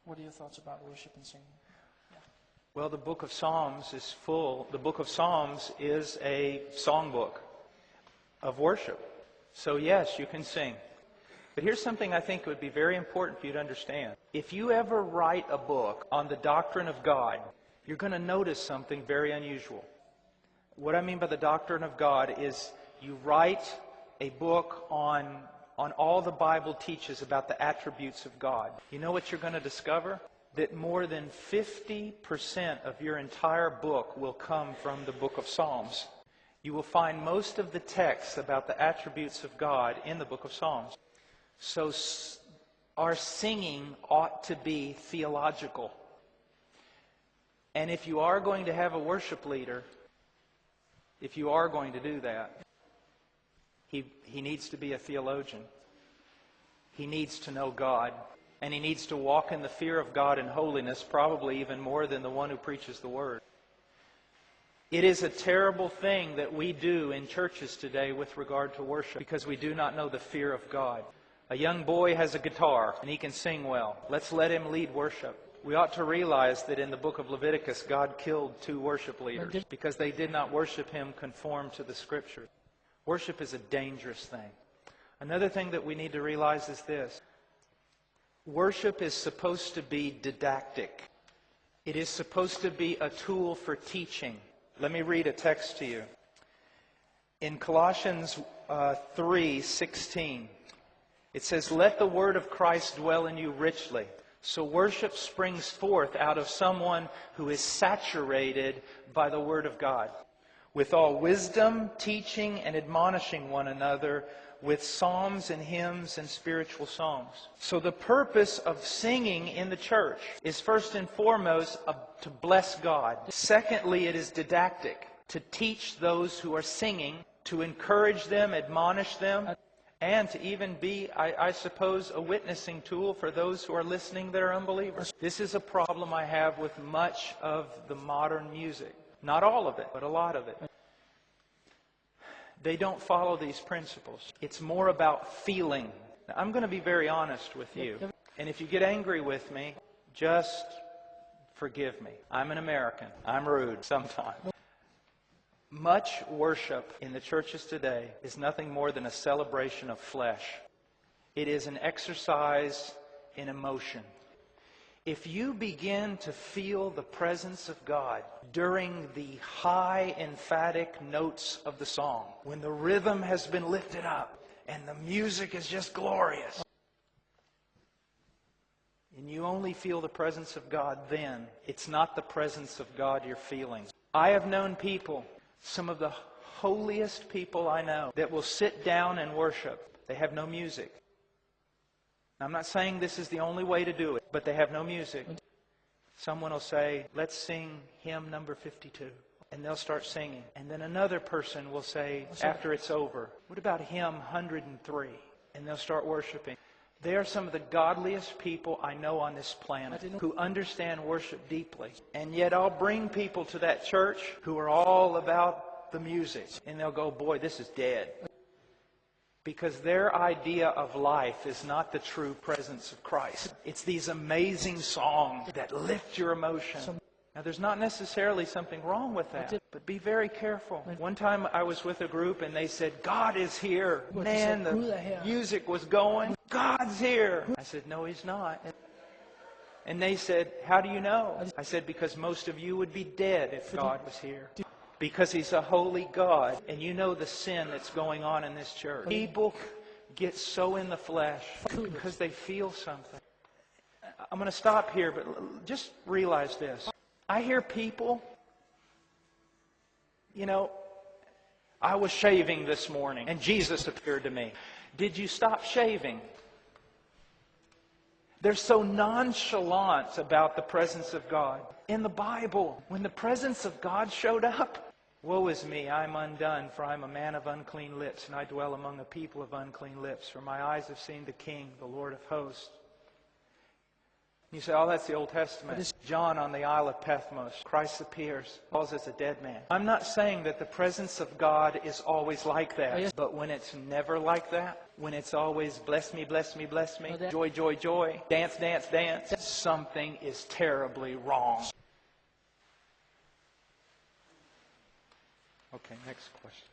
What are your thoughts about worship and singing? Well, the book of Psalms is full. The book of Psalms is a songbook of worship. So yes, you can sing. But here's something I think would be very important for you to understand. If you ever write a book on the doctrine of God, you're going to notice something very unusual. What I mean by the doctrine of God is you write a book on all the Bible teaches about the attributes of God. You know what you're going to discover? That more than 50% of your entire book will come from the book of Psalms. You will find most of the texts about the attributes of God in the book of Psalms. So our singing ought to be theological. And if you are going to have a worship leader, if you are going to do that, he needs to be a theologian. He needs to know God. And he needs to walk in the fear of God and holiness, probably even more than the one who preaches the Word. It is a terrible thing that we do in churches today with regard to worship because we do not know the fear of God. A young boy has a guitar and he can sing well. Let's let him lead worship. We ought to realize that in the book of Leviticus, God killed 2 worship leaders because they did not worship Him conform to the Scriptures. Worship is a dangerous thing. Another thing that we need to realize is this. Worship is supposed to be didactic. It is supposed to be a tool for teaching. Let me read a text to you. In Colossians 3:16, it says, "Let the word of Christ dwell in you richly." So worship springs forth out of someone who is saturated by the Word of God. With all wisdom, teaching and admonishing one another with psalms and hymns and spiritual songs. So the purpose of singing in the church is first and foremost to bless God. Secondly, it is didactic, to teach those who are singing, to encourage them, admonish them, and to even be, I suppose, a witnessing tool for those who are listening that are unbelievers. This is a problem I have with much of the modern music. Not all of it, but a lot of it. They don't follow these principles. It's more about feeling. Now, I'm going to be very honest with you. And if you get angry with me, just forgive me. I'm an American. I'm rude sometimes. Much worship in the churches today is nothing more than a celebration of flesh. It is an exercise in emotion. If you begin to feel the presence of God during the high, emphatic notes of the song, when the rhythm has been lifted up and the music is just glorious, and you only feel the presence of God then, it's not the presence of God you're feeling. I have known people, some of the holiest people I know, that will sit down and worship. They have no music. Now, I'm not saying this is the only way to do it, but they have no music. Someone will say, "Let's sing hymn number 52." And they'll start singing. And then another person will say, after it's over, "What about hymn 103?" And they'll start worshiping. They are some of the godliest people I know on this planet who understand worship deeply. And yet I'll bring people to that church who are all about the music. And they'll go, "Boy, this is dead." Because their idea of life is not the true presence of Christ. It's these amazing songs that lift your emotion. Now, there's not necessarily something wrong with that, but be very careful. One time I was with a group and they said, "God is here." Man, the music was going. "God's here." I said, "No, He's not." And they said, "How do you know?" I said, "Because most of you would be dead if God was here. Because He's a holy God, and you know the sin that's going on in this church." People get so in the flesh because they feel something. I'm going to stop here, but just realize this. I hear people, I was shaving this morning, and Jesus appeared to me. Did you stop shaving? They're so nonchalant about the presence of God. In the Bible, when the presence of God showed up, "Woe is me, I'm undone, for I'm a man of unclean lips, and I dwell among a people of unclean lips. For my eyes have seen the King, the Lord of hosts." You say, oh, that's the Old Testament. John on the Isle of Patmos. Christ appears, falls as a dead man. I'm not saying that the presence of God is always like that. But when it's never like that, when it's always bless me, bless me, bless me, joy, joy, joy, dance, dance, dance, something is terribly wrong. Okay, next question.